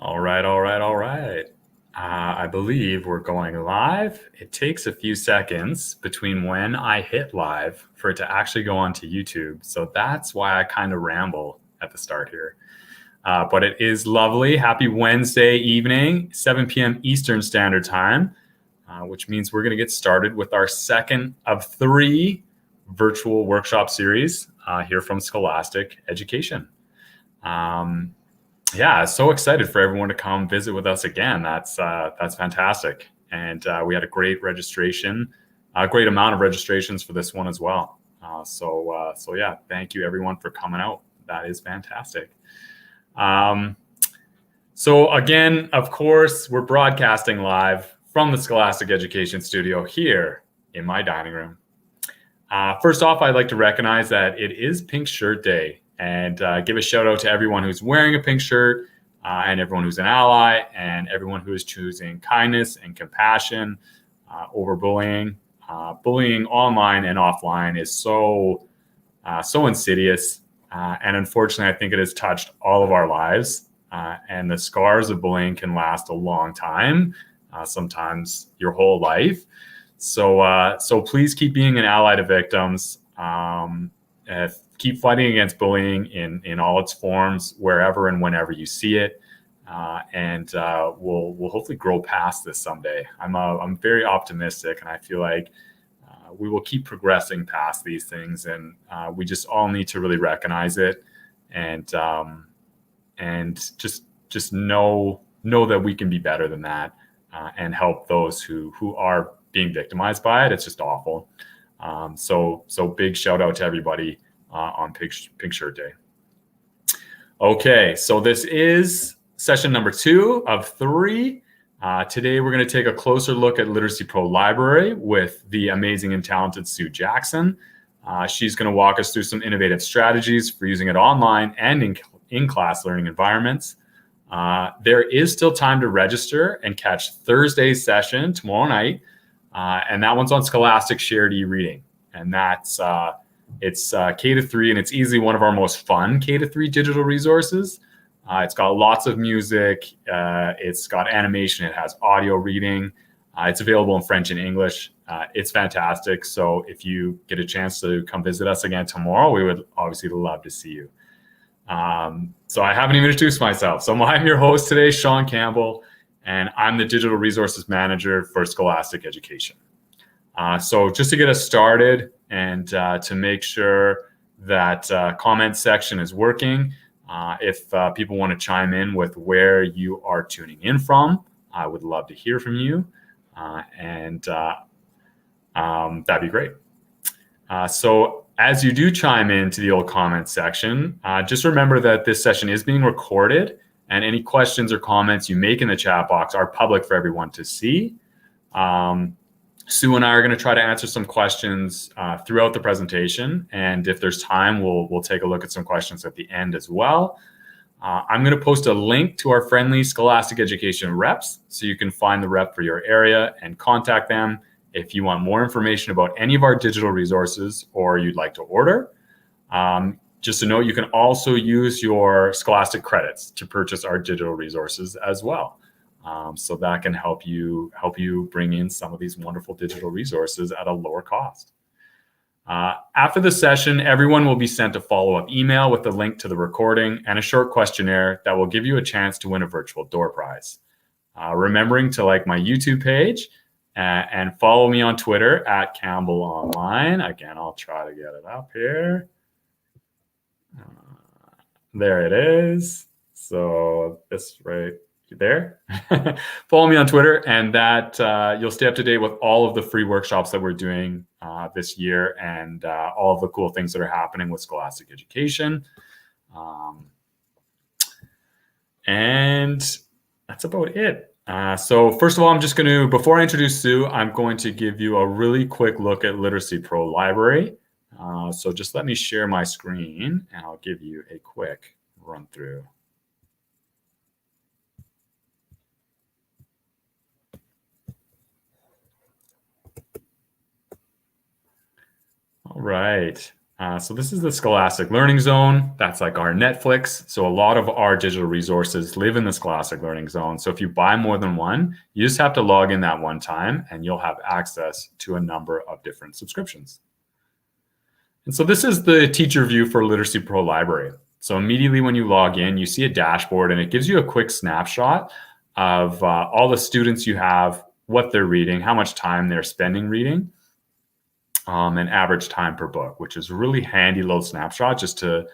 All right, all right, all right. I believe we're going live. It takes a few seconds between when I hit live for it to actually go onto YouTube. So that's why I kind of ramble at the start here. But it is lovely. Happy Wednesday evening, 7 p.m. Eastern Standard Time, which means we're going to get started with our second of 3 virtual workshop series here from Scholastic Education. Yeah, so excited for everyone to come visit with us again. That's fantastic, and we had a great registration, a great amount of registrations for this one as well. So yeah, thank you everyone for coming out. That is fantastic. So again, of course, we're broadcasting live from the Scholastic Education Studio here in my dining room. First off, I'd like to recognize that it is Pink Shirt Day, and give a shout out to everyone who's wearing a pink shirt, and everyone who's an ally, and everyone who is choosing kindness and compassion over bullying. Bullying online and offline is so insidious, and unfortunately, I think it has touched all of our lives. And the scars of bullying can last a long time, sometimes your whole life. So please keep being an ally to victims. Keep fighting against bullying in all its forms, wherever and whenever you see it, and we'll hopefully grow past this someday. I'm very optimistic, and I feel like we will keep progressing past these things, and we just all need to really recognize it, and just know that we can be better than that, and help those who are being victimized by it. It's just awful. So big shout out to everybody on Pink Shirt Day. Okay, so this is session number 2 of 3. Today we're going to take a closer look at Literacy Pro Library with the amazing and talented Sue Jackson. She's going to walk us through some innovative strategies for using it online and in-class learning environments. There is still time to register and catch Thursday's session tomorrow night, and that one's on Scholastic Shared e-reading, and that's it's K-3, and it's easily one of our most fun K-3 digital resources. It's got lots of music, it's got animation, it has audio reading, it's available in French and English. It's fantastic. So if you get a chance to come visit us again tomorrow, we would obviously love to see you. So I haven't even introduced myself. So I'm your host today, Sean Campbell, and I'm the Digital Resources Manager for Scholastic Education. So just to get us started and to make sure that comment section is working, if people want to chime in with where you are tuning in from, I would love to hear from you, and that'd be great. So as you do chime into the old comment section, just remember that this session is being recorded, and any questions or comments you make in the chat box are public for everyone to see. Sue and I are going to try to answer some questions throughout the presentation, and if there's time, we'll take a look at some questions at the end as well. I'm going to post a link to our friendly Scholastic Education reps, so you can find the rep for your area and contact them if you want more information about any of our digital resources or you'd like to order. Just to note, you can also use your Scholastic credits to purchase our digital resources as well. So that can help you bring in some of these wonderful digital resources at a lower cost. After the session, everyone will be sent a follow-up email with a link to the recording and a short questionnaire that will give you a chance to win a virtual door prize. Remembering to like my YouTube page and follow me on Twitter at Campbell Online. Again, I'll try to get it up here. There it is. So this right there. Follow me on Twitter, and that you'll stay up to date with all of the free workshops that we're doing this year, and all of the cool things that are happening with Scholastic Education. And that's about it. So first of all, I'm just going to, before I introduce Sue, I'm going to give you a really quick look at Literacy Pro Library. So just let me share my screen, and I'll give you a quick run through. All right. So this is the Scholastic Learning Zone. That's like our Netflix. So a lot of our digital resources live in the Scholastic Learning Zone. So if you buy more than one, you just have to log in that one time and you'll have access to a number of different subscriptions. And so this is the teacher view for Literacy Pro Library. So immediately when you log in, you see a dashboard and it gives you a quick snapshot of all the students you have, what they're reading, how much time they're spending reading. And average time per book, which is a really handy little snapshot just to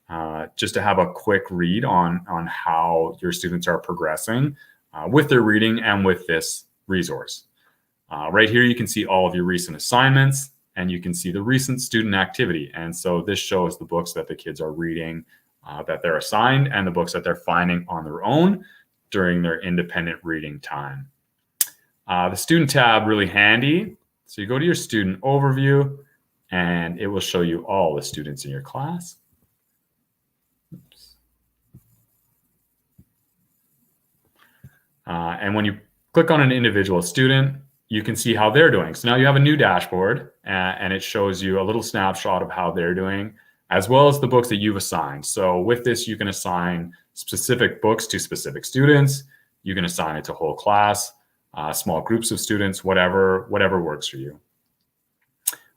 have a quick read on how your students are progressing with their reading and with this resource. Right here, you can see all of your recent assignments and you can see the recent student activity. And so this shows the books that the kids are reading that they're assigned and the books that they're finding on their own during their independent reading time. The student tab, really handy. So you go to your student overview and it will show you all the students in your class. Oops. And when you click on an individual student, you can see how they're doing. So now you have a new dashboard and it shows you a little snapshot of how they're doing, as well as the books that you've assigned. So with this, you can assign specific books to specific students. You can assign it to whole class. Small groups of students, whatever works for you.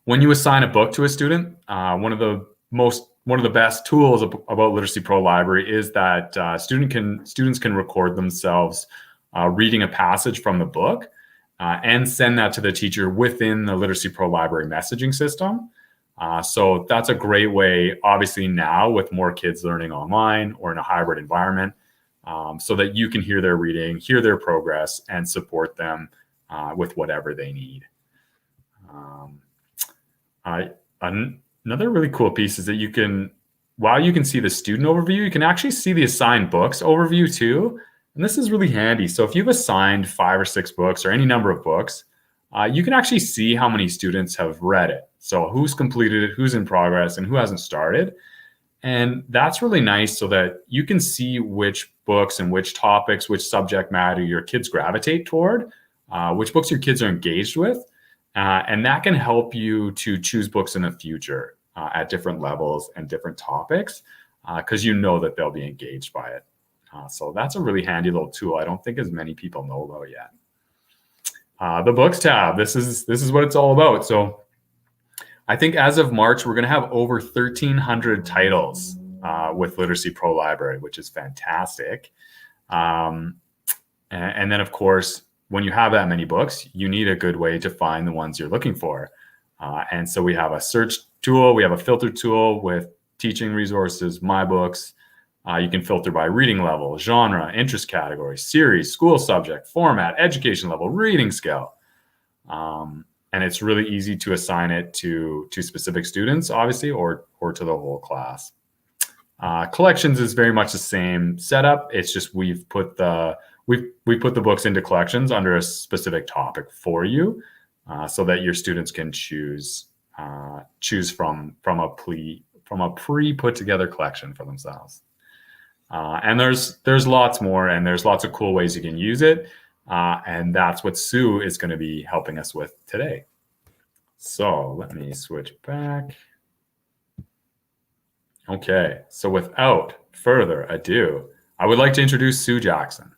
When you assign a book to a student, one of the best tools about Literacy Pro Library is that students can record themselves reading a passage from the book and send that to the teacher within the Literacy Pro Library messaging system. So that's a great way, obviously now with more kids learning online or in a hybrid environment, so that you can hear their reading, hear their progress, and support them with whatever they need. Another really cool piece is that while you can see the student overview, you can actually see the assigned books overview too. And this is really handy. So if you've assigned 5 or 6 books or any number of books, you can actually see how many students have read it. So who's completed it, who's in progress, and who hasn't started. And that's really nice so that you can see which books and which topics, which subject matter your kids gravitate toward, which books your kids are engaged with. And that can help you to choose books in the future at different levels and different topics because you know that they'll be engaged by it. So that's a really handy little tool I don't think as many people know about yet. The books tab, this is what it's all about. So I think as of March, we're going to have over 1,300 titles with Literacy Pro Library, which is fantastic. And then, of course, when you have that many books, you need a good way to find the ones you're looking for. And so we have a search tool. We have a filter tool with teaching resources, my books. You can filter by reading level, genre, interest category, series, school subject, format, education level, reading scale. And it's really easy to assign it to specific students, obviously, or to the whole class. Collections is very much the same setup. It's just we've put the books into collections under a specific topic for you, so that your students can choose from a pre put together collection for themselves. And there's lots more, and there's lots of cool ways you can use it. And that's what Sue is going to be helping us with today. So let me switch back. Okay, so without further ado, I would like to introduce Sue Jackson.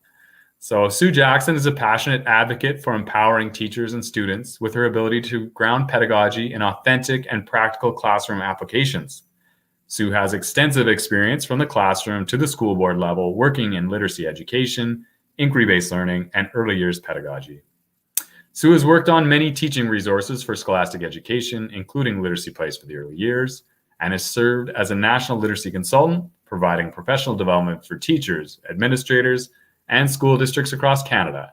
So Sue Jackson is a passionate advocate for empowering teachers and students with her ability to ground pedagogy in authentic and practical classroom applications. Sue has extensive experience from the classroom to the school board level, working in literacy education, inquiry-based learning, and early years pedagogy. Sue has worked on many teaching resources for scholastic education, including Literacy Place for the early years, and has served as a national literacy consultant, providing professional development for teachers, administrators, and school districts across Canada.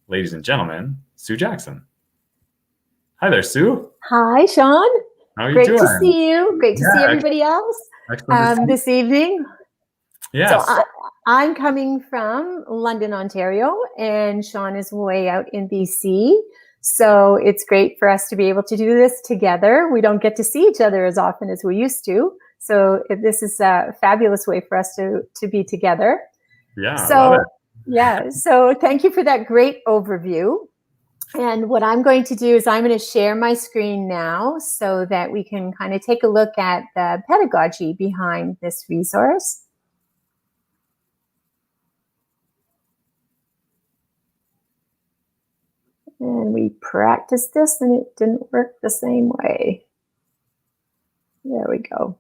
Ladies and gentlemen, Sue Jackson. Hi there, Sue. Hi, Sean. How are you Great doing? to see you. Great to see everybody else this evening. Yes. So I'm coming from London, Ontario, and Sean is way out in BC. So it's great for us to be able to do this together. We don't get to see each other as often as we used to. So this is a fabulous way for us to be together. Yeah, so, I love it. Yeah, so thank you for that great overview. And what I'm going to do is I'm going to share my screen now so that we can kind of take a look at the pedagogy behind this resource. And we practiced this and it didn't work the same way. There we go.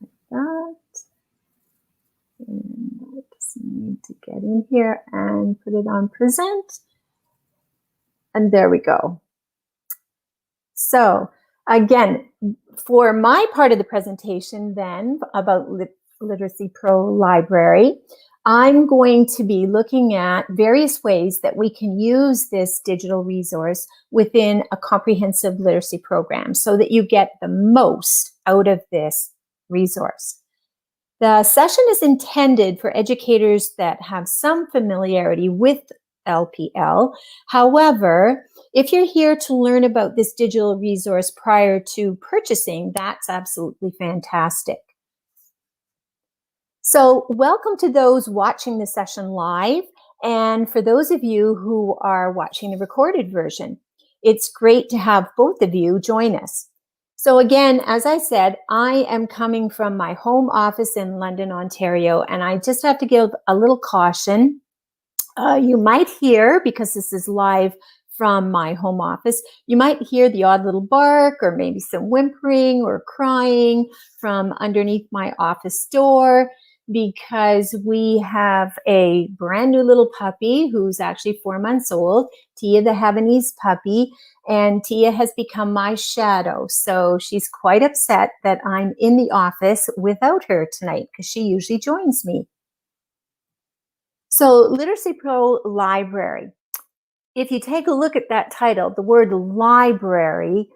Like that. And I just need to get in here and put it on present. And there we go. So again, for my part of the presentation then about Literacy Pro Library, I'm going to be looking at various ways that we can use this digital resource within a comprehensive literacy program so that you get the most out of this resource. The session is intended for educators that have some familiarity with LPL. However, if you're here to learn about this digital resource prior to purchasing, that's absolutely fantastic. So welcome to those watching the session live, and for those of you who are watching the recorded version, it's great to have both of you join us. So again, as I said, I am coming from my home office in London, Ontario, and I just have to give a little caution. You might hear, because this is live from my home office, you might hear the odd little bark or maybe some whimpering or crying from underneath my office door, because we have a brand new little puppy who's actually 4 months old, Tia the Havanese puppy, and Tia has become my shadow. So she's quite upset that I'm in the office without her tonight because she usually joins me. So Literacy Pro Library. If you take a look at that title, the word library,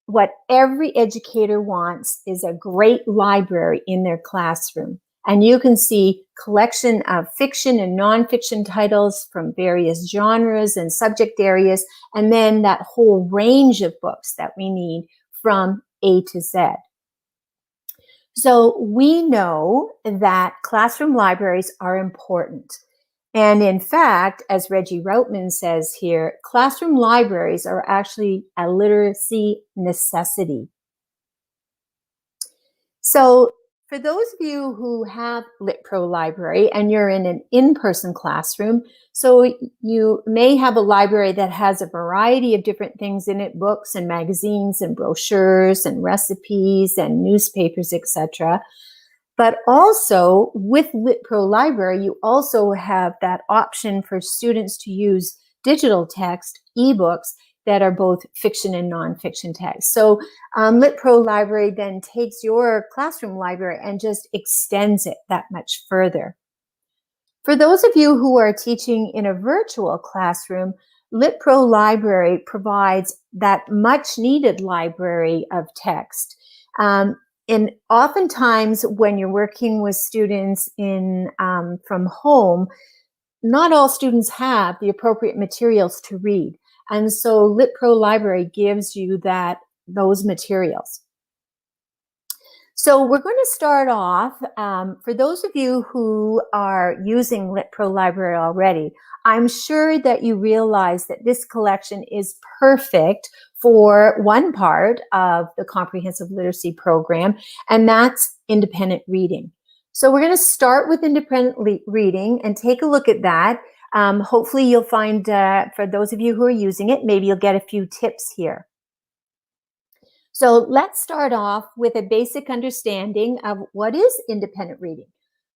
what every educator wants is a great library in their classroom. And you can see collection of fiction and nonfiction titles from various genres and subject areas, and then that whole range of books that we need from A to Z. So we know that classroom libraries are important. And in fact, as Reggie Routman says here, classroom libraries are actually a literacy necessity. So for those of you who have LitPro Library and you're in an in-person classroom, so you may have a library that has a variety of different things in it, books and magazines and brochures and recipes and newspapers, etc. But also with LitPro Library, you also have that option for students to use digital text, ebooks, that are both fiction and nonfiction text. So LitPro Library then takes your classroom library and just extends it that much further. For those of you who are teaching in a virtual classroom, LitPro Library provides that much needed library of text. And oftentimes when you're working with students in from home, not all students have the appropriate materials to read. And so LitPro Library gives you those materials. So we're going to start off, for those of you who are using LitPro Library already, I'm sure that you realize that this collection is perfect for one part of the comprehensive literacy program, and that's independent reading. So we're going to start with independent reading and take a look at that. Hopefully you'll find, for those of you who are using it, maybe you'll get a few tips here. So let's start off with a basic understanding of what is independent reading.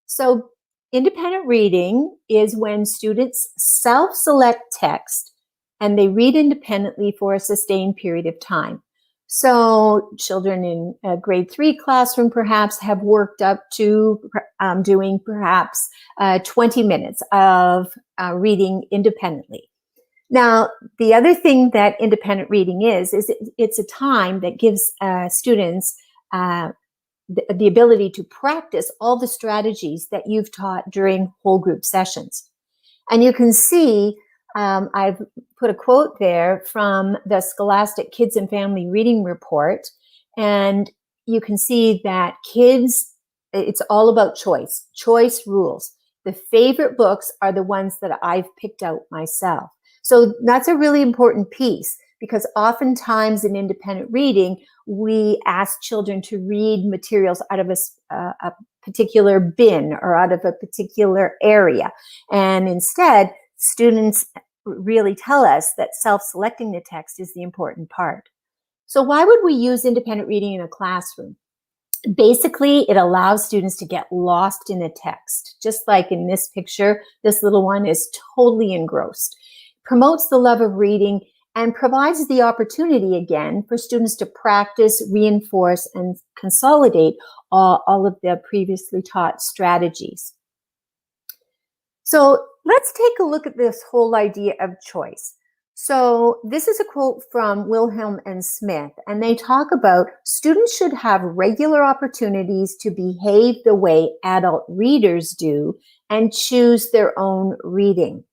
So independent reading is when students self-select text and they read independently for a sustained period of time. So children in a grade 3 classroom perhaps have worked up to doing perhaps 20 minutes of reading independently. Now, the other thing that independent reading is it's a time that gives students the ability to practice all the strategies that you've taught during whole group sessions. And you can see I've put a quote there from the Scholastic Kids and Family Reading Report. And you can see that kids it's all about choice. Choice rules. The favorite books are the ones that I've picked out myself. So that's a really important piece, because oftentimes in independent reading, we ask children to read materials out of a particular bin or out of a particular area. And instead, students really tell us that self-selecting the text is the important part. So why would we use independent reading in a classroom? Basically, it allows students to get lost in a text. Just like in this picture, this little one is totally engrossed. Promotes the love of reading and provides the opportunity again for students to practice, reinforce, and consolidate all of the previously taught strategies. So let's take a look at this whole idea of choice. So this is a quote from Wilhelm and Smith, and they talk about students should have regular opportunities to behave the way adult readers do and choose their own reading.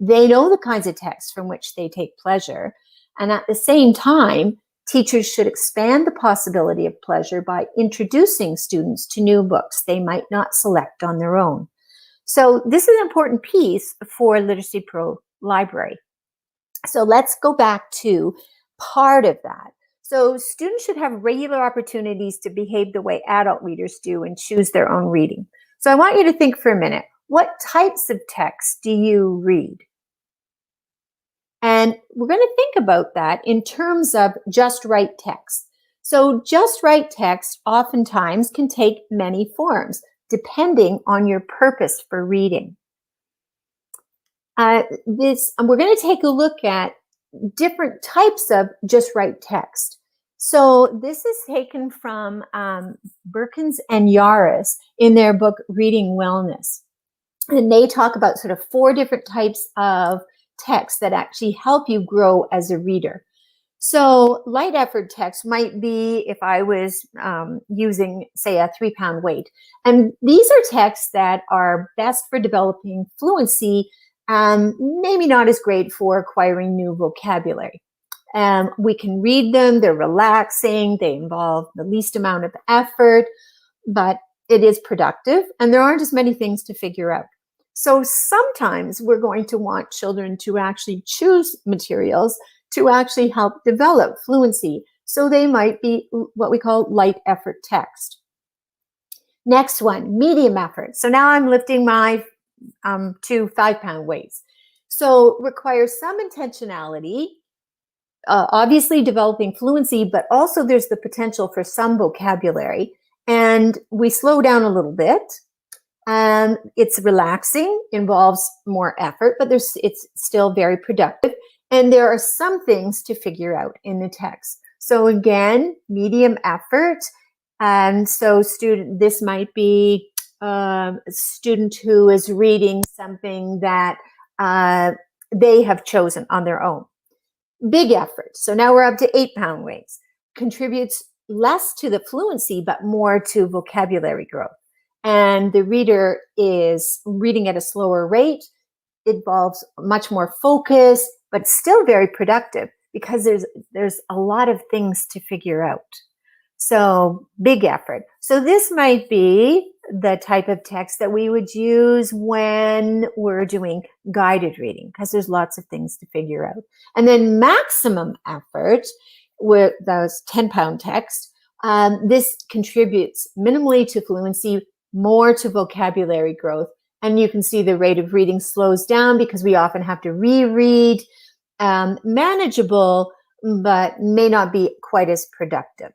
They know the kinds of texts from which they take pleasure, and at the same time, teachers should expand the possibility of pleasure by introducing students to new books they might not select on their own. So this is an important piece for Literacy Pro Library. So let's go back to part of that. So students should have regular opportunities to behave the way adult readers do and choose their own reading. So I want you to think for a minute, what types of texts do you read? And we're going to think about that in terms of just right text. So just right text oftentimes can take many forms, depending on your purpose for reading. We're going to take a look at different types of just right text. So this is taken from Berkins and Yaris in their book, Reading Wellness. And they talk about sort of 4 different types of text that actually help you grow as a reader. So light effort text might be if I was using, say, a 3-pound weight. And these are texts that are best for developing fluency, maybe not as great for acquiring new vocabulary. We can read them, they're relaxing, they involve the least amount of effort, but it is productive, and there aren't as many things to figure out. So sometimes we're going to want children to actually choose materials to actually help develop fluency. So they might be what we call light effort text. Next one, medium effort. So now I'm lifting my 2 5-pound weights. So requires some intentionality, obviously developing fluency, but also there's the potential for some vocabulary. And we slow down a little bit. It's relaxing, involves more effort, but it's still very productive. And there are some things to figure out in the text. So again, medium effort. And so this might be a student who is reading something that they have chosen on their own. Big effort. So now we're up to 8-pound weights. Contributes less to the fluency, but more to vocabulary growth. And the reader is reading at a slower rate. It involves much more focus, but still very productive because there's a lot of things to figure out. So big effort. So this might be the type of text that we would use when we're doing guided reading, because there's lots of things to figure out. And then maximum effort with those 10-pound texts, this contributes minimally to fluency, more to vocabulary growth. And you can see the rate of reading slows down because we often have to reread. Manageable, but may not be quite as productive.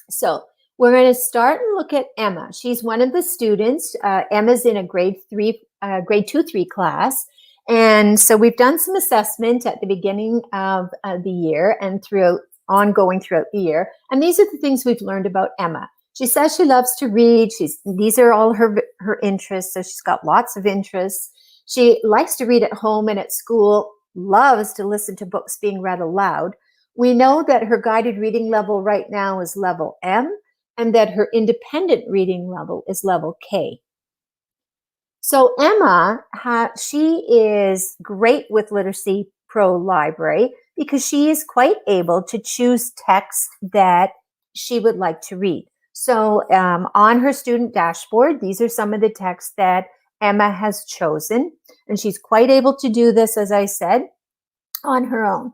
So we're going to start and look at Emma. She's one of the students. Emma's in a grade 2-3 class. And so we've done some assessment at the beginning of the year and ongoing throughout the year. And these are the things we've learned about Emma. She says she loves to read. These are all her interests. So she's got lots of interests. She likes to read at home and at school, loves to listen to books being read aloud. We know that her guided reading level right now is level M, and that her independent reading level is level K. So Emma, she is great with Literacy Pro Library because she is quite able to choose text that she would like to read. So on her student dashboard, these are some of the texts that Emma has chosen, and she's quite able to do this, as I said, on her own.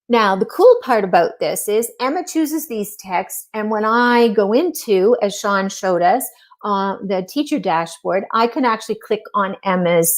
Now, the cool part about this is Emma chooses these texts, and when I go into, as Sean showed us, the teacher dashboard, I can actually click on Emma's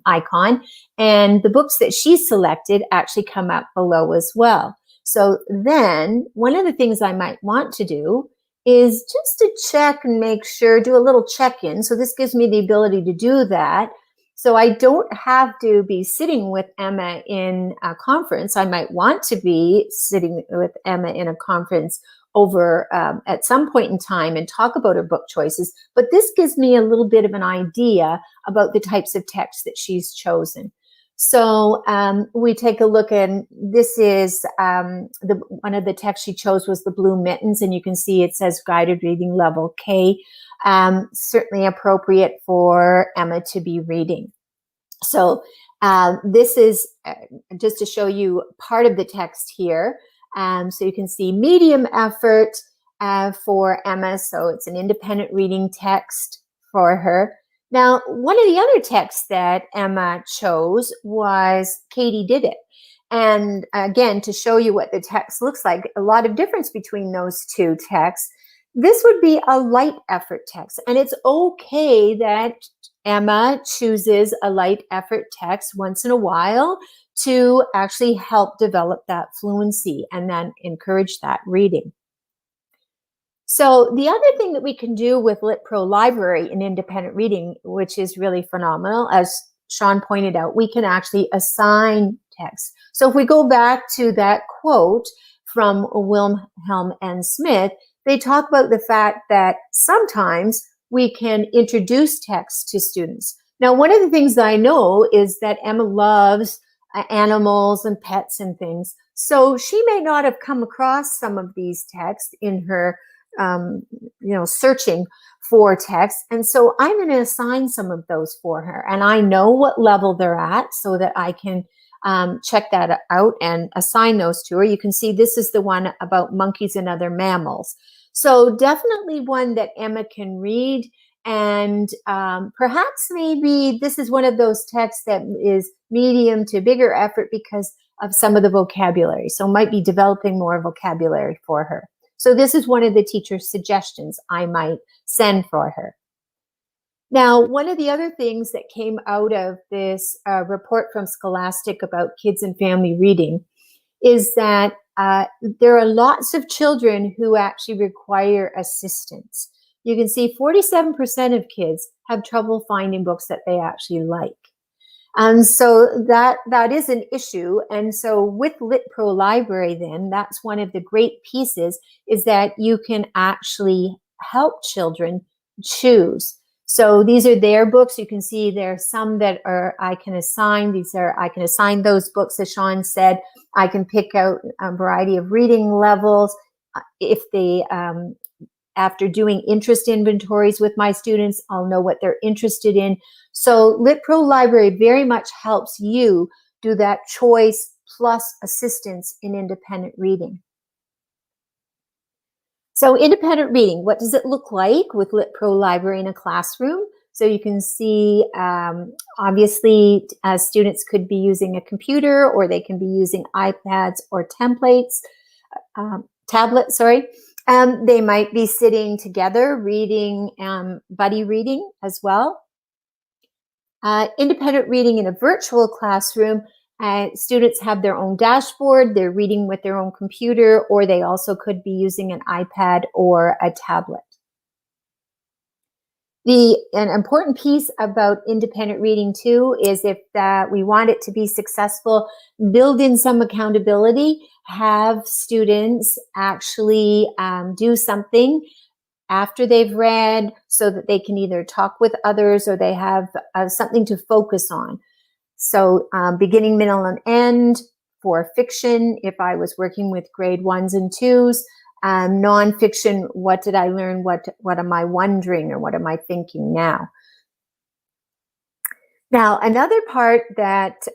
icon, and the books that she selected actually come up below as well. So then one of the things I might want to do is just to check and make sure, do a little check-in. So this gives me the ability to do that. So I don't have to be sitting with Emma in a conference. I might want to be sitting with Emma in a conference over at some point in time and talk about her book choices. But this gives me a little bit of an idea about the types of texts that she's chosen. So we take a look, and this is one of the texts she chose was the Blue Mittens, and you can see it says guided reading level K. Certainly appropriate for Emma to be reading. So this is just to show you part of the text here. So you can see medium effort for Emma. So it's an independent reading text for her. Now, one of the other texts that Emma chose was Katie Did It. And again, to show you what the text looks like, a lot of difference between those two texts. This would be a light effort text, and it's okay that Emma chooses a light effort text once in a while to actually help develop that fluency and then encourage that reading. So the other thing that we can do with Lit Pro Library in independent reading, which is really phenomenal, as Sean pointed out, we can actually assign text. So if we go back to that quote from Wilhelm and Smith, they talk about the fact that sometimes we can introduce text to students. Now, one of the things that I know is that Emma loves animals and pets and things. So she may not have come across some of these texts in her, searching for text. And so I'm going to assign some of those for her. And I know what level they're at so that I can check that out and assign those to her. You can see this is the one about monkeys and other mammals. So definitely one that Emma can read, and perhaps maybe this is one of those texts that is medium to bigger effort because of some of the vocabulary. So might be developing more vocabulary for her. So this is one of the teacher's suggestions I might send for her. Now, one of the other things that came out of this report from Scholastic about kids and family reading is that there are lots of children who actually require assistance. You can see 47% of kids have trouble finding books that they actually like. And so that is an issue. And so with Lit Pro Library, then, that's one of the great pieces, is that you can actually help children choose. So these are their books. You can see there are some that are I can assign. I can assign those books, as Sean said. I can pick out a variety of reading levels. If they, after doing interest inventories with my students, I'll know what they're interested in. So Lit Pro Library very much helps you do that choice plus assistance in independent reading. So independent reading, what does it look like with Lit Pro Library in a classroom? So you can see, obviously, students could be using a computer, or they can be using iPads or tablets. They might be sitting together reading, buddy reading as well. Independent reading in a virtual classroom, students have their own dashboard, they're reading with their own computer, or they also could be using an iPad or a tablet. An important piece about independent reading too is, if we want it to be successful, build in some accountability, have students actually do something after they've read so that they can either talk with others or they have something to focus on. So beginning, middle, and end for fiction, if I was working with grade 1s and 2s, nonfiction, what did I learn? What am I wondering, or what am I thinking now? Now, another part that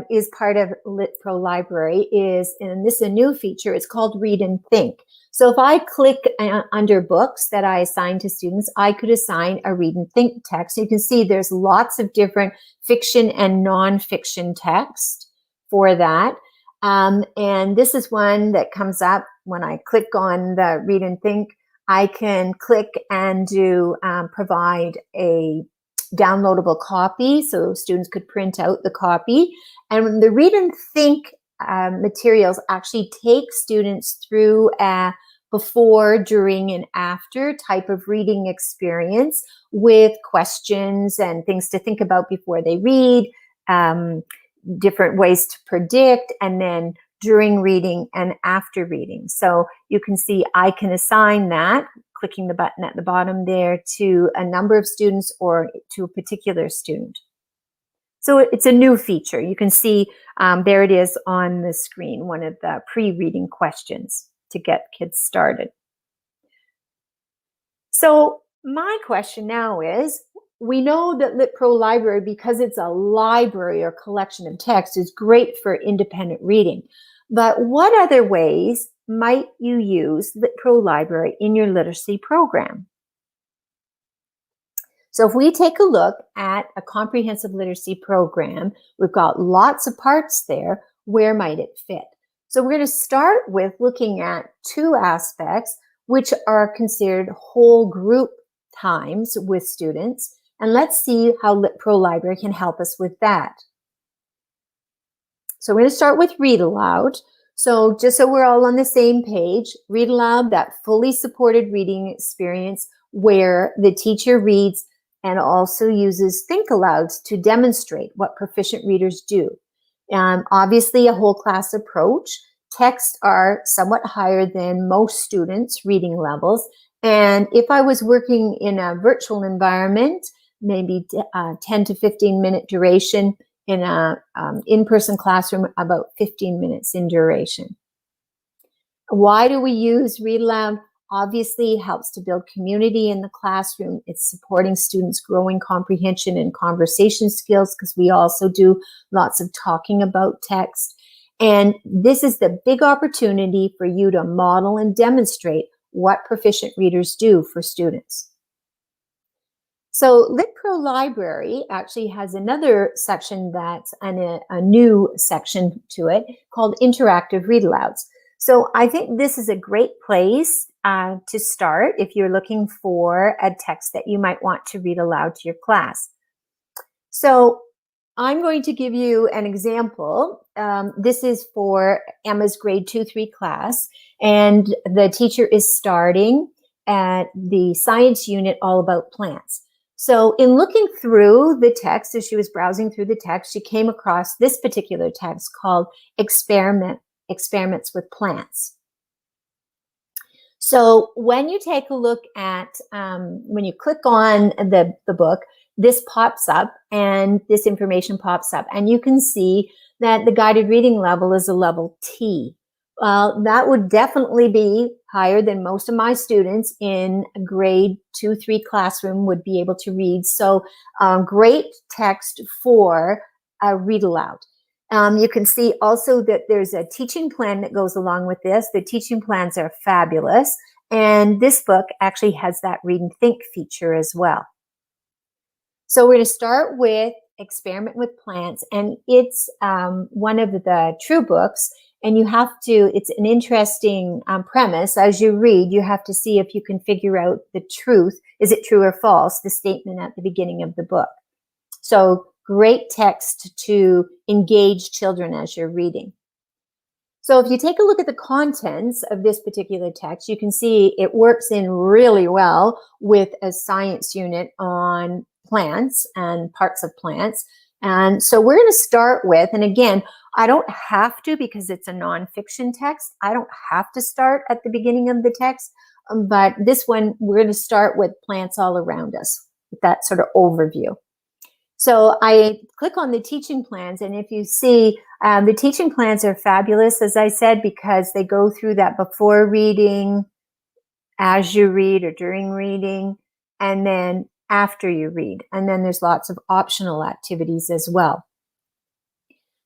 is part of Lit Pro Library is, and this is a new feature, it's called Read and Think. So if I click under books that I assign to students, I could assign a read and think text. You can see there's lots of different fiction and nonfiction text for that. And this is one that comes up when I click on the read and think. I can click and provide a downloadable copy, so students could print out the copy. And the read and think materials actually take students through a before, during, and after type of reading experience with questions and things to think about before they read, different ways to predict, and then during reading and after reading. So you can see I can assign that, clicking the button at the bottom there, to a number of students or to a particular student. So it's a new feature. You can see there it is on the screen, one of the pre-reading questions to get kids started. So my question now is, we know that LitPro Library, because it's a library or collection of text, is great for independent reading. But what other ways might you use LitPro Library in your literacy program? So if we take a look at a comprehensive literacy program, we've got lots of parts there. Where might it fit? So we're going to start with looking at two aspects, which are considered whole group times with students. And let's see how LitPro Library can help us with that. So we're going to start with Read Aloud. So just so we're all on the same page, Read Aloud, that fully supported reading experience where the teacher reads and also uses Think Alouds to demonstrate what proficient readers do. Obviously, a whole class approach. Texts are somewhat higher than most students' reading levels. And if I was working in a virtual environment, maybe 10 to 15 minute duration, in a in-person classroom, about 15 minutes in duration. Why do we use Read Aloud? Obviously, it helps to build community in the classroom. It's supporting students' growing comprehension and conversation skills, because we also do lots of talking about text. And this is the big opportunity for you to model and demonstrate what proficient readers do for students. So LitPro Library actually has another section that's a new section to it called Interactive Read Alouds. So I think this is a great place to start if you're looking for a text that you might want to read aloud to your class. So I'm going to give you an example. This is for Emma's grade 2-3 class, and the teacher is starting at the science unit all about plants. So in looking through the text, as she was browsing through the text, she came across this particular text called Experiments with Plants. So when you take a look at, when you click on the book, this pops up and this information pops up, and you can see that the guided reading level is a level T. Well, that would definitely be higher than most of my students in a grade 2-3 classroom would be able to read. So great text for Read Aloud. You can see also that there's a teaching plan that goes along with this. The teaching plans are fabulous. And this book actually has that read and think feature as well. So we're going to start with Experiment with Plants, and it's one of the true books. And you have to, it's an interesting premise. As you read, you have to see if you can figure out the truth. Is it true or false? The statement at the beginning of the book. So great text to engage children as you're reading. So if you take a look at the contents of this particular text, you can see it works in really well with a science unit on plants and parts of plants. And so we're going to start with, and again, I don't have to, because it's a nonfiction text, I don't have to start at the beginning of the text, but this one, we're going to start with plants all around us, with that sort of overview. So I click on the teaching plans, and if you see, the teaching plans are fabulous, as I said, because they go through that before reading, as you read, or during reading, and then after you read. And then there's lots of optional activities as well.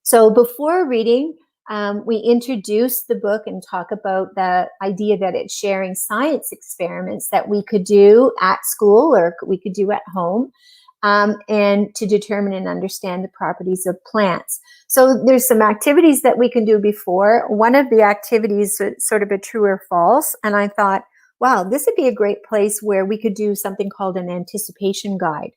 So before reading, We introduce the book and talk about the idea that it's sharing science experiments that we could do at school or we could do at home, and to determine and understand the properties of plants. So there's some activities that we can do before. One of the activities is sort of a true or false, and I thought, wow, this would be a great place where we could do something called an anticipation guide.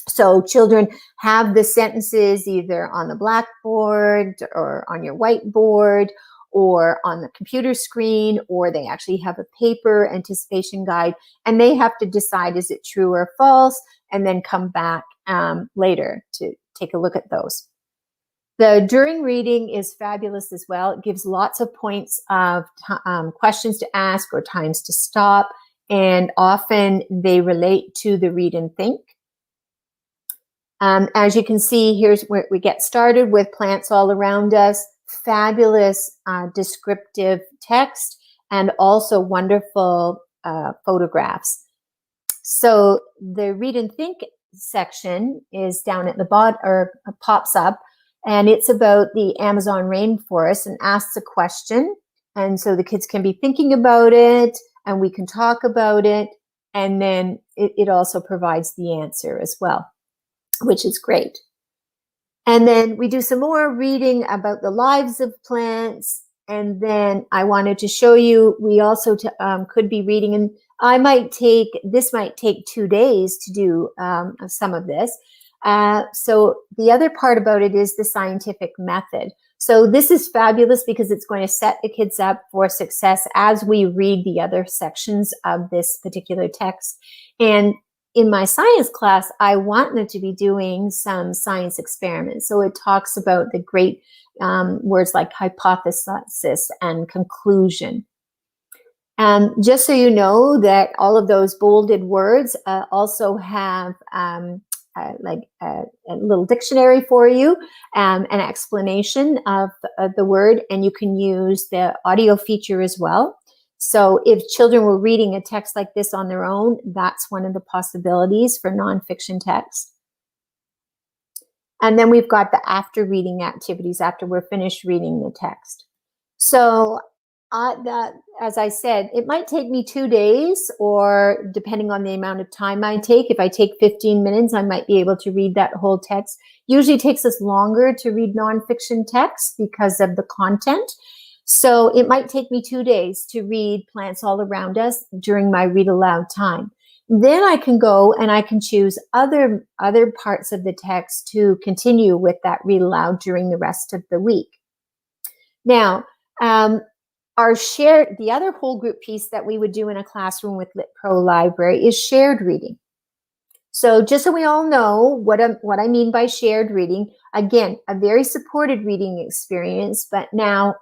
So children have the sentences either on the blackboard or on your whiteboard or on the computer screen, or they actually have a paper anticipation guide, and they have to decide, is it true or false, and then come back later to take a look at those. The during reading is fabulous as well. It gives lots of points of questions to ask or times to stop, and often they relate to the read and think. As you can see, here's where we get started with plants all around us, fabulous descriptive text, and also wonderful photographs. So the read and think section is down at the bottom, or pops up, and it's about the Amazon rainforest and asks a question. And so the kids can be thinking about it, and we can talk about it, and then it also provides the answer as well, which is great. And then we do some more reading about the lives of plants. And then I wanted to show you, we also could be reading, and this might take 2 days to do some of this. So the other part about it is the scientific method. So this is fabulous because it's going to set the kids up for success as we read the other sections of this particular text. And in my science class, I want them to be doing some science experiments. So it talks about the great words like hypothesis and conclusion. Just so you know that all of those bolded words also have like a little dictionary for you, an explanation of the word, and you can use the audio feature as well. So if children were reading a text like this on their own, that's one of the possibilities for nonfiction text. And then we've got the after reading activities after we're finished reading the text. So as I said, it might take me 2 days, or depending on the amount of time I take. If I take 15 minutes, I might be able to read that whole text. Usually it takes us longer to read nonfiction text because of the content. So it might take me 2 days to read Plants All Around Us during my read aloud time. Then I can go and I can choose other parts of the text to continue with that read aloud during the rest of the week. Now, the other whole group piece that we would do in a classroom with Lit Pro Library is shared reading. So just so we all know what I mean by shared reading, again, a very supported reading experience, but now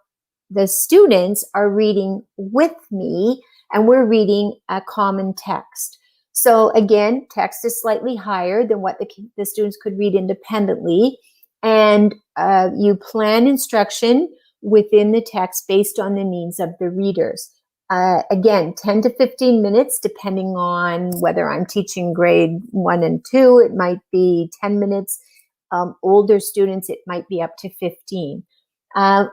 the students are reading with me, and we're reading a common text. So again, text is slightly higher than what the students could read independently, and you plan instruction within the text based on the needs of the readers. Again, 10 to 15 minutes, depending on whether I'm teaching grade 1 and 2, it might be 10 minutes. Older students, it might be up to 15.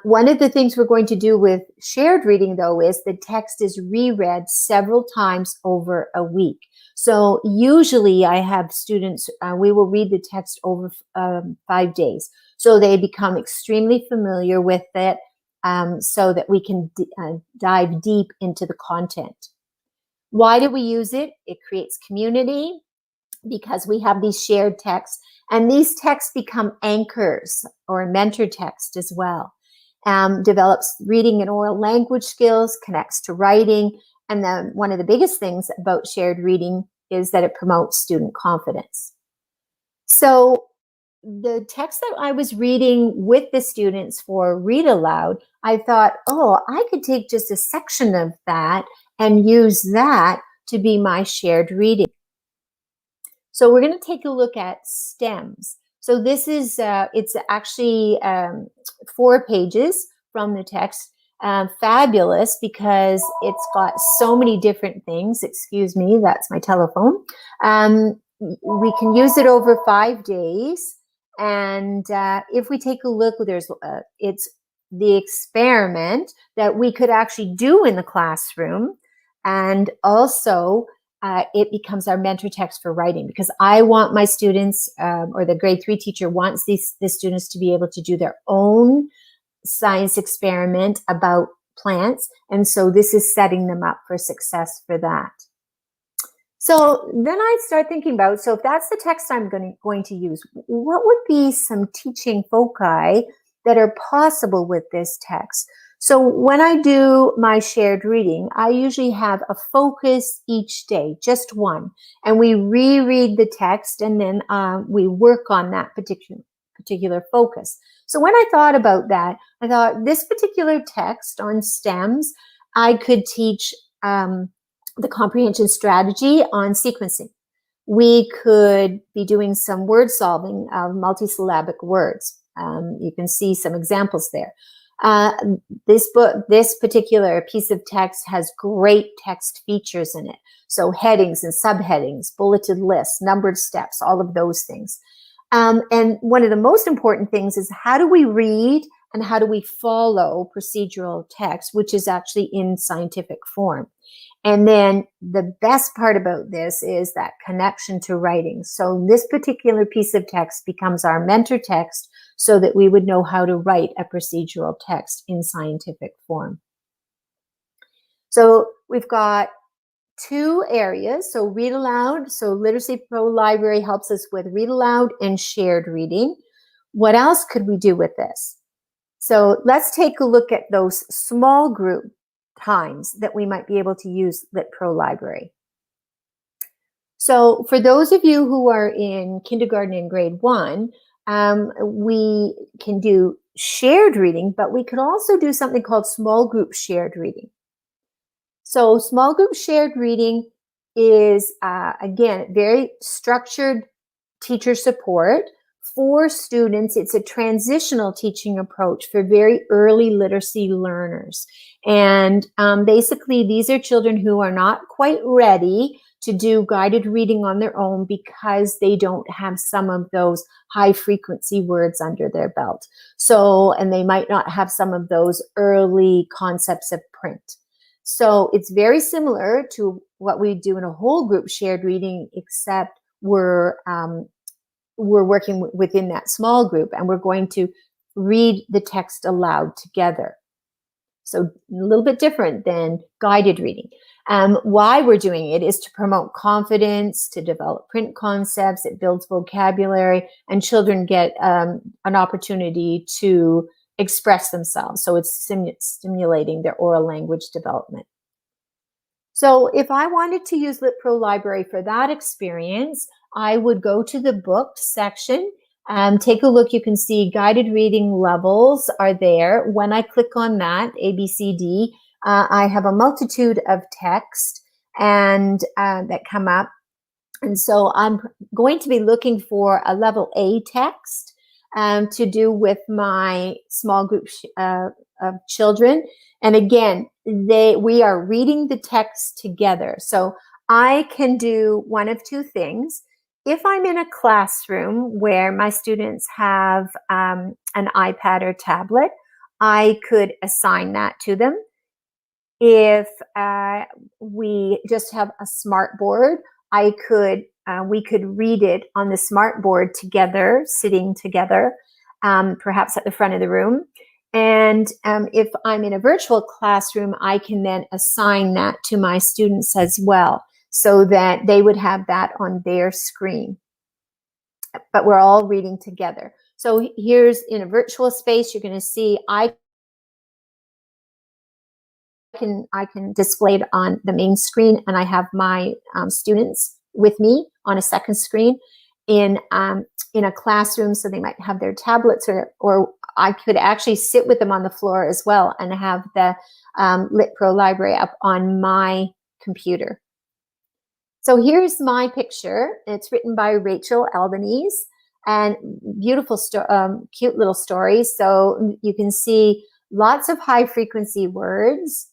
One of the things we're going to do with shared reading, though, is the text is reread several times over a week. So usually I have students, we will read the text over 5 days. So they become extremely familiar with it, so that we can dive deep into the content. Why do we use it? It creates community because we have these shared texts, and these texts become anchors or mentor text as well. Develops reading and oral language skills, connects to writing, and then one of the biggest things about shared reading is that it promotes student confidence. So the text that I was reading with the students for Read Aloud, I thought, oh, I could take just a section of that and use that to be my shared reading. So we're going to take a look at stems. So this is, it's actually 4 pages from the text. Fabulous because it's got so many different things. Excuse me, that's my telephone. We can use it over 5 days. And if we take a look, it's the experiment that we could actually do in the classroom. And also, it becomes our mentor text for writing, because I want my students, or the grade 3 teacher wants the students to be able to do their own science experiment about plants. And so this is setting them up for success for that. So then I start thinking about, so if that's the text I'm going to use, what would be some teaching foci that are possible with this text? So when I do my shared reading, I usually have a focus each day, just one, and we reread the text, and then we work on that particular focus. So when I thought about that, I thought this particular text on stems, I could teach the comprehension strategy on sequencing. We could be doing some word solving of multisyllabic words. You can see some examples there. This particular piece of text has great text features in it. So headings and subheadings, bulleted lists, numbered steps, all of those things. And one of the most important things is, how do we read and how do we follow procedural text, which is actually in scientific form. And then the best part about this is that connection to writing. So this particular piece of text becomes our mentor text, so that we would know how to write a procedural text in scientific form. So we've got 2 areas. So read aloud. So Literacy Pro Library helps us with read aloud and shared reading. What else could we do with this? So let's take a look at those small group times that we might be able to use Lit Pro Library. So for those of you who are in kindergarten and grade 1, we can do shared reading, but we could also do something called small group shared reading. So small group shared reading is, again, very structured teacher support for students. It's a transitional teaching approach for very early literacy learners. And basically, these are children who are not quite ready to do guided reading on their own because they don't have some of those high frequency words under their belt. So, and they might not have some of those early concepts of print. So it's very similar to what we do in a whole group shared reading, except we're working within that small group, and we're going to read the text aloud together. So a little bit different than guided reading. Why we're doing it is to promote confidence, to develop print concepts, it builds vocabulary, and children get an opportunity to express themselves. So it's stimulating their oral language development. So if I wanted to use Lit Pro Library for that experience, I would go to the books section and take a look. You can see guided reading levels are there. When I click on that, A, B, C, D, I have a multitude of text and that come up. And so I'm going to be looking for a level A text to do with my small group of children. And again, we are reading the text together. So I can do one of 2 things. If I'm in a classroom where my students have an iPad or tablet, I could assign that to them. If we just have a smart board, we could read it on the smart board together, sitting together, perhaps at the front of the room. And if I'm in a virtual classroom, I can then assign that to my students as well, so that they would have that on their screen. But we're all reading together. So here's in a virtual space, you're going to see I can display it on the main screen, and I have my students with me on a second screen in a classroom. So they might have their tablets, or I could actually sit with them on the floor as well and have the Lit Pro Library up on my computer. So here's my picture. It's written by Rachel Albanese, and beautiful, cute little stories. So you can see lots of high frequency words.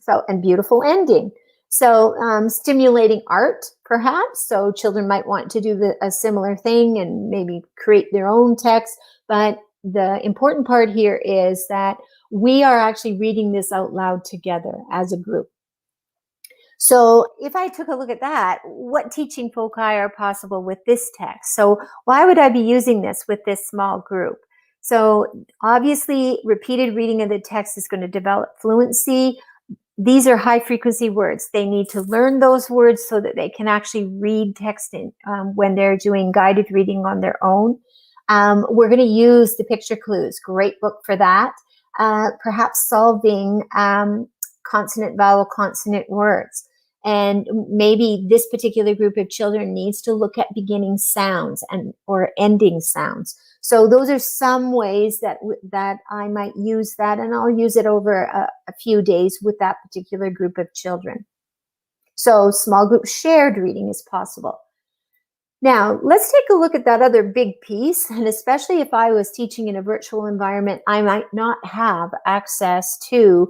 So, and beautiful ending. So stimulating art, perhaps. So children might want to do a similar thing and maybe create their own text. But the important part here is that we are actually reading this out loud together as a group. So if I took a look at that, what teaching foci are possible with this text? So why would I be using this with this small group? So obviously, repeated reading of the text is going to develop fluency. These are high frequency words. They need to learn those words so that they can actually read text when they're doing guided reading on their own. We're going to use the picture clues. Great book for that. Perhaps solving consonant, vowel, consonant words. And maybe this particular group of children needs to look at beginning sounds or ending sounds. So those are some ways that I might use that, and I'll use it over a few days with that particular group of children. So small group shared reading is possible. Now, let's take a look at that other big piece, and especially if I was teaching in a virtual environment, I might not have access to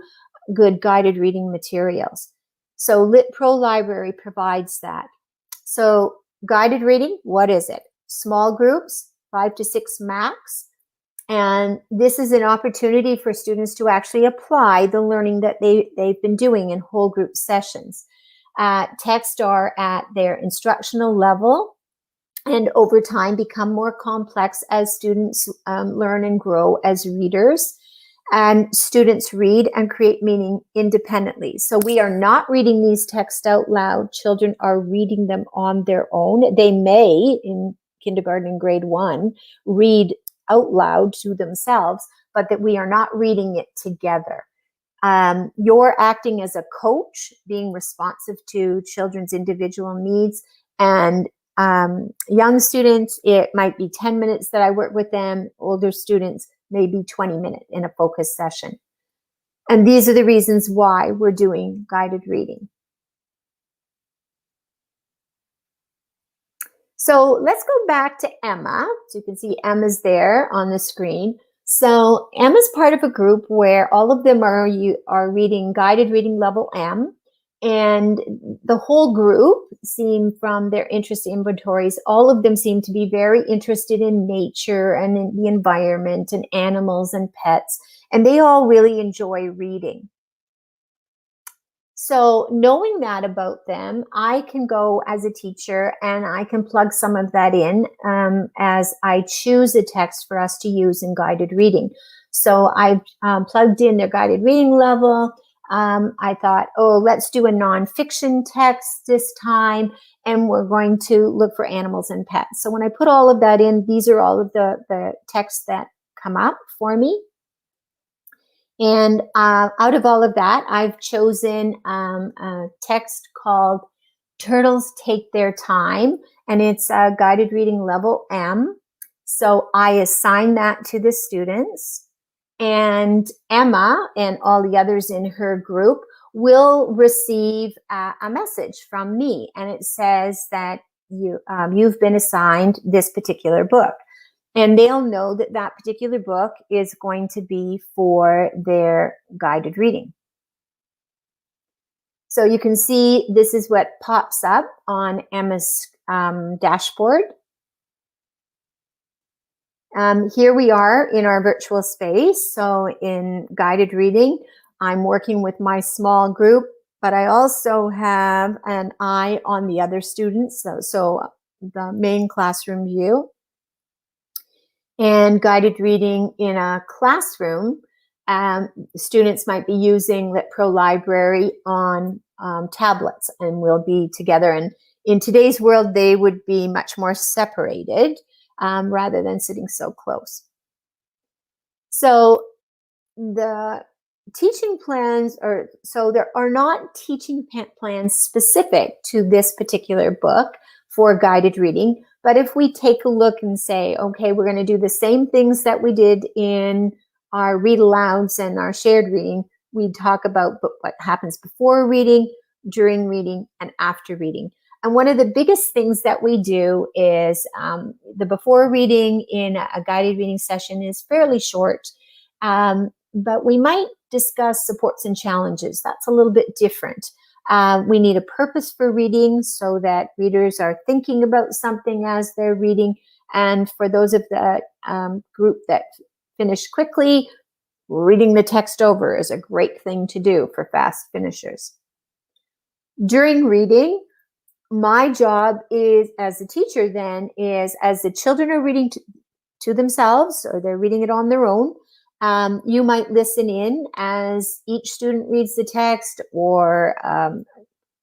good guided reading materials. So Lit Pro Library provides that. So guided reading, what is it? Small groups, 5 to 6 max. And this is an opportunity for students to actually apply the learning that they've been doing in whole group sessions. Texts are at their instructional level and over time become more complex as students learn and grow as readers. And students read and create meaning independently. So we are not reading these texts out loud. Children are reading them on their own. They may, in kindergarten and grade 1, read out loud to themselves, but that we are not reading it together. You're acting as a coach, being responsive to children's individual needs. And young students, it might be 10 minutes that I work with them. Older students, maybe 20 minutes in a focus session. And these are the reasons why we're doing guided reading. So let's go back to Emma. So you can see Emma's there on the screen. So Emma's part of a group where all of them are reading guided reading level M. And the whole group seem, from their interest inventories, all of them seem to be very interested in nature and in the environment and animals and pets. And they all really enjoy reading. So knowing that about them, I can go as a teacher and I can plug some of that in as I choose a text for us to use in guided reading. So I've plugged in their guided reading level. I thought, oh, let's do a nonfiction text this time, and we're going to look for animals and pets. So when I put all of that in, these are all of the texts that come up for me. And out of all of that, I've chosen a text called Turtles Take Their Time, and it's a guided reading level M. So I assign that to the students. And Emma and all the others in her group will receive a message from me. And it says that you've been assigned this particular book. And they'll know that that particular book is going to be for their guided reading. So you can see this is what pops up on Emma's dashboard. Here we are in our virtual space. So in guided reading, I'm working with my small group, but I also have an eye on the other students. So the main classroom view. And guided reading in a classroom, students might be using Lit Pro Library on tablets, and we'll be together. And in today's world, they would be much more separated rather than sitting so close. So the teaching plans there are not teaching plans specific to this particular book for guided reading. But if we take a look and say, okay, we're going to do the same things that we did in our read alouds and our shared reading, we talk about what happens before reading, during reading, and after reading. And one of the biggest things that we do is the before reading in a guided reading session is fairly short, but we might discuss supports and challenges. That's a little bit different. We need a purpose for reading so that readers are thinking about something as they're reading. And for those of the group that finish quickly, reading the text over is a great thing to do for fast finishers. During reading, my job is, as a teacher then, is as the children are reading to themselves or they're reading it on their own, you might listen in as each student reads the text, or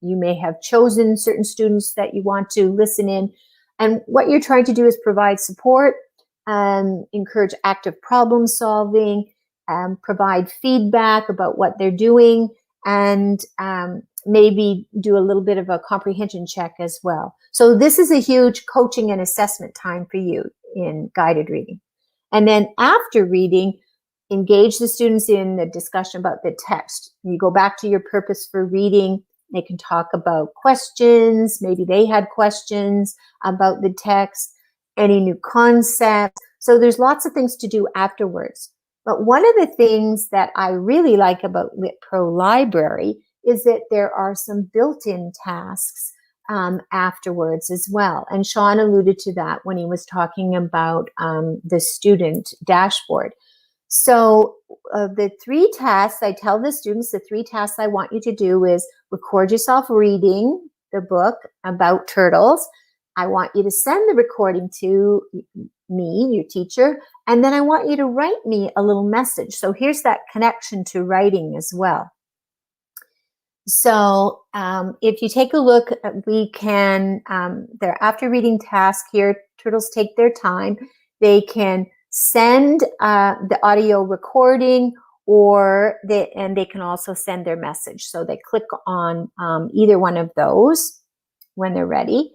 you may have chosen certain students that you want to listen in. And what you're trying to do is provide support, encourage active problem solving, provide feedback about what they're doing, and maybe do a little bit of a comprehension check as well. So this is a huge coaching and assessment time for you in guided reading. And then after reading, engage the students in the discussion about the text. You go back to your purpose for reading. They can talk about questions. Maybe they had questions about the text, any new concepts. So there's lots of things to do afterwards. But one of the things that I really like about Lit Pro Library is that there are some built-in tasks afterwards as well. And Sean alluded to that when he was talking about the student dashboard. So the 3 tasks, I tell the students, the 3 tasks I want you to do is record yourself reading the book about turtles. I want you to send the recording to me, your teacher, and then I want you to write me a little message. So here's that connection to writing as well. So if you take a look, we can, their after reading task here, turtles take their time. They can send the audio recording, or they can also send their message. So they click on either one of those when they're ready.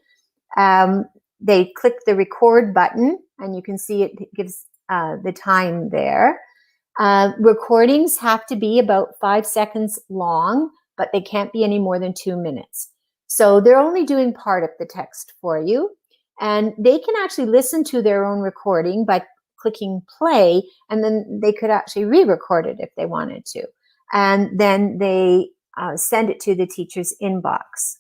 They click the record button, and you can see it gives the time there. Recordings have to be about 5 seconds long, but they can't be any more than 2 minutes. So they're only doing part of the text for you, and they can actually listen to their own recording by clicking play, and then they could actually re-record it if they wanted to. And then they send it to the teacher's inbox.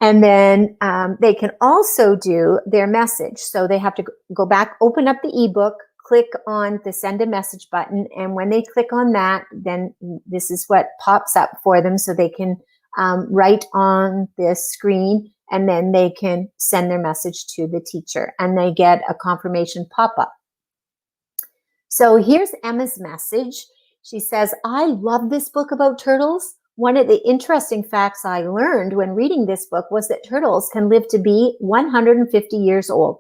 And then they can also do their message. So they have to go back, open up the ebook, click on the send a message button. And when they click on that, then this is what pops up for them. So they can write on this screen, and then they can send their message to the teacher, and they get a confirmation pop-up. So here's Emma's message. She says, I love this book about turtles. One of the interesting facts I learned when reading this book was that turtles can live to be 150 years old.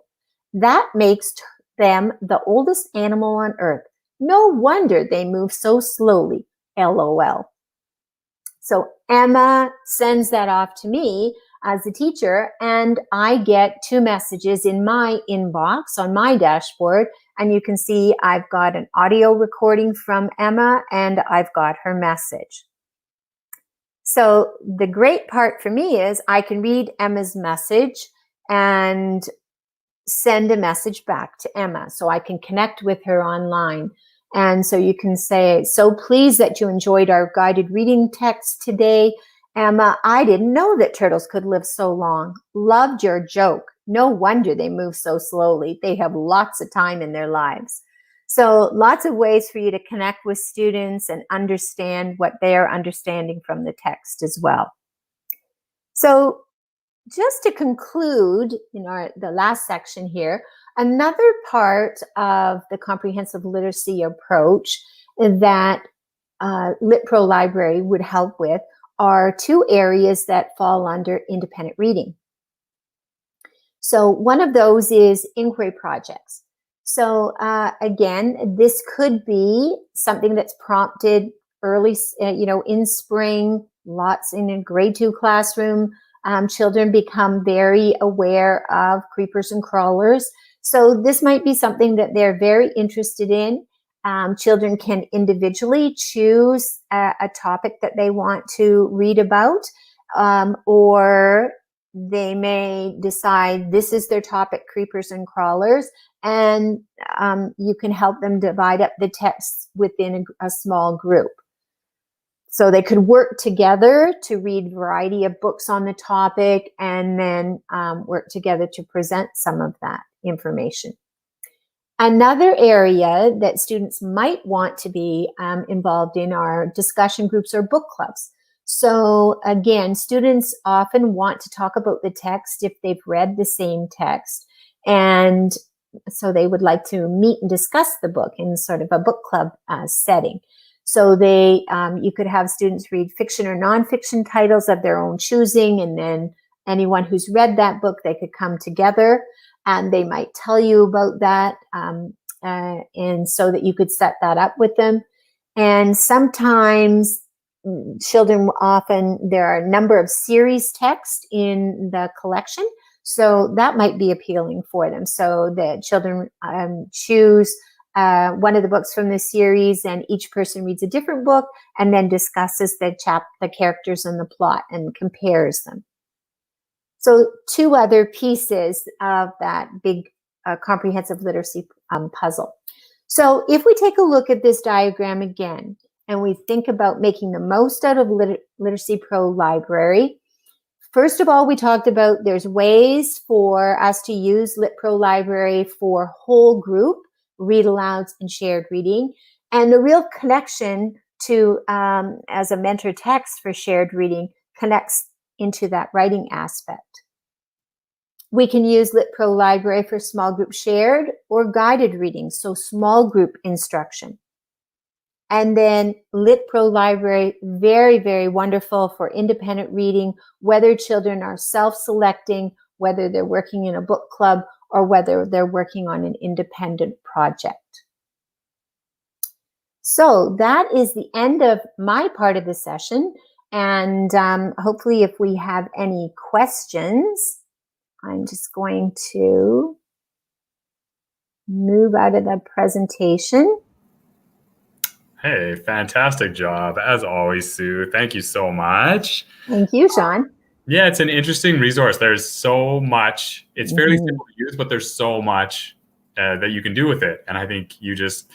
That makes them the oldest animal on Earth. No wonder they move so slowly, LOL. So Emma sends that off to me as a teacher, and I get 2 messages in my inbox on my dashboard, and you can see I've got an audio recording from Emma, and I've got her message. So the great part for me is I can read Emma's message and send a message back to Emma, so I can connect with her online. And so you can say, so pleased that you enjoyed our guided reading text today. Emma, I didn't know that turtles could live so long. Loved your joke. No wonder they move so slowly. They have lots of time in their lives. So lots of ways for you to connect with students and understand what they are understanding from the text as well. So just to conclude the last section here, another part of the comprehensive literacy approach that Lit Pro Library would help with are 2 areas that fall under independent reading. So one of those is inquiry projects. So again, this could be something that's prompted early, in spring, lots in a grade 2 classroom. Children become very aware of creepers and crawlers. So this might be something that they're very interested in. Children can individually choose a topic that they want to read about, or they may decide this is their topic, creepers and crawlers, and you can help them divide up the texts within a small group. So they could work together to read a variety of books on the topic and then work together to present some of that information. Another area that students might want to be involved in are discussion groups or book clubs. So again, students often want to talk about the text if they've read the same text. And so they would like to meet and discuss the book in sort of a book club setting. So you could have students read fiction or nonfiction titles of their own choosing, and then anyone who's read that book, they could come together and they might tell you about that, and so that you could set that up with them. And sometimes there are a number of series text in the collection, so that might be appealing for them. So the children choose one of the books from the series, and each person reads a different book and then discusses the characters and the plot and compares them. So 2 other pieces of that big comprehensive literacy puzzle. So if we take a look at this diagram again, and we think about making the most out of Literacy Pro Library, first of all, we talked about there's ways for us to use Lit Pro Library for whole group read alouds and shared reading. And the real connection to, as a mentor text for shared reading, connects into that writing aspect. We can use Lit Pro Library for small group shared or guided reading, so small group instruction. And then Lit Pro Library, very, very wonderful for independent reading, whether children are self-selecting, whether they're working in a book club, or whether they're working on an independent project. So that is the end of my part of the session. And hopefully if we have any questions, I'm just going to move out of the presentation. Hey, fantastic job. As always, Sue. Thank you so much. Thank you, Sean. Yeah, it's an interesting resource. There's so much. It's fairly simple to use, but there's so much that you can do with it. And I think you just,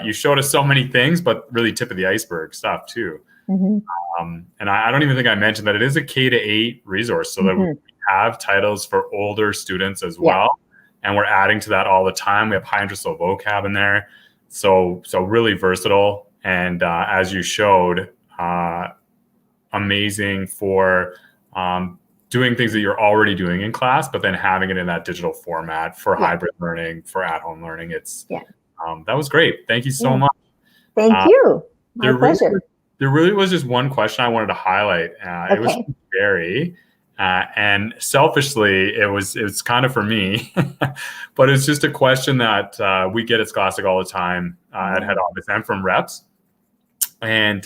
you showed us so many things, but really tip of the iceberg stuff too. And I don't even think I mentioned that it is a K-8 resource, so that we have titles for older students as well. And we're adding to that all the time. We have high interest level vocab in there. So really versatile. And as you showed, amazing for doing things that you're already doing in class, but then having it in that digital format for hybrid learning, for at-home learning. That was great. Thank you so much. Thank you. My pleasure. There really was just one question I wanted to highlight. It was from Barry. And selfishly, it's kind of for me, but it's just a question that we get at Scholastic all the time at head office and from reps. And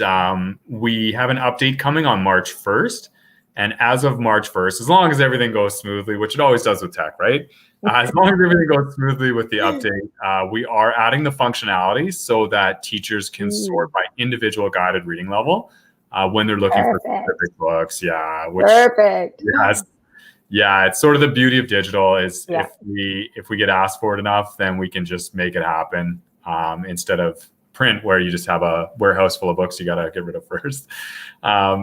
we have an update coming on March 1st. And as of March 1st, as long as everything goes smoothly, which it always does with tech, right? As long as everything goes smoothly with the update, we are adding the functionality so that teachers can sort by individual guided reading level when they're looking for specific books. Perfect. Yeah, it's sort of the beauty of digital is if we get asked for it enough, then we can just make it happen instead of print where you just have a warehouse full of books you got to get rid of first.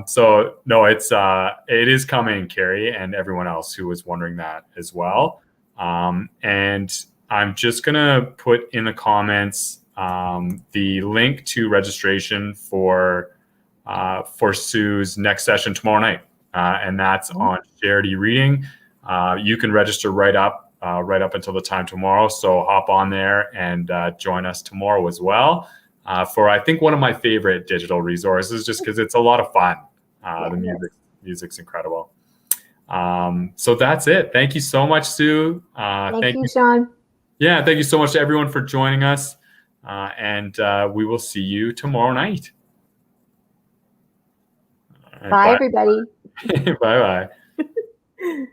So no, it is coming, Carrie, and everyone else who was wondering that as well. And I'm just going to put in the comments the link to registration for Sue's next session tomorrow night. And that's on shared e-reading. You can register right up until the time tomorrow. So hop on there and join us tomorrow as well for, I think, one of my favorite digital resources, just because it's a lot of fun. The music's incredible. So that's it. Thank you so much, Sue. Thank you, Sean. Yeah, thank you so much to everyone for joining us. And we will see you tomorrow night. Bye, everybody. Bye-bye.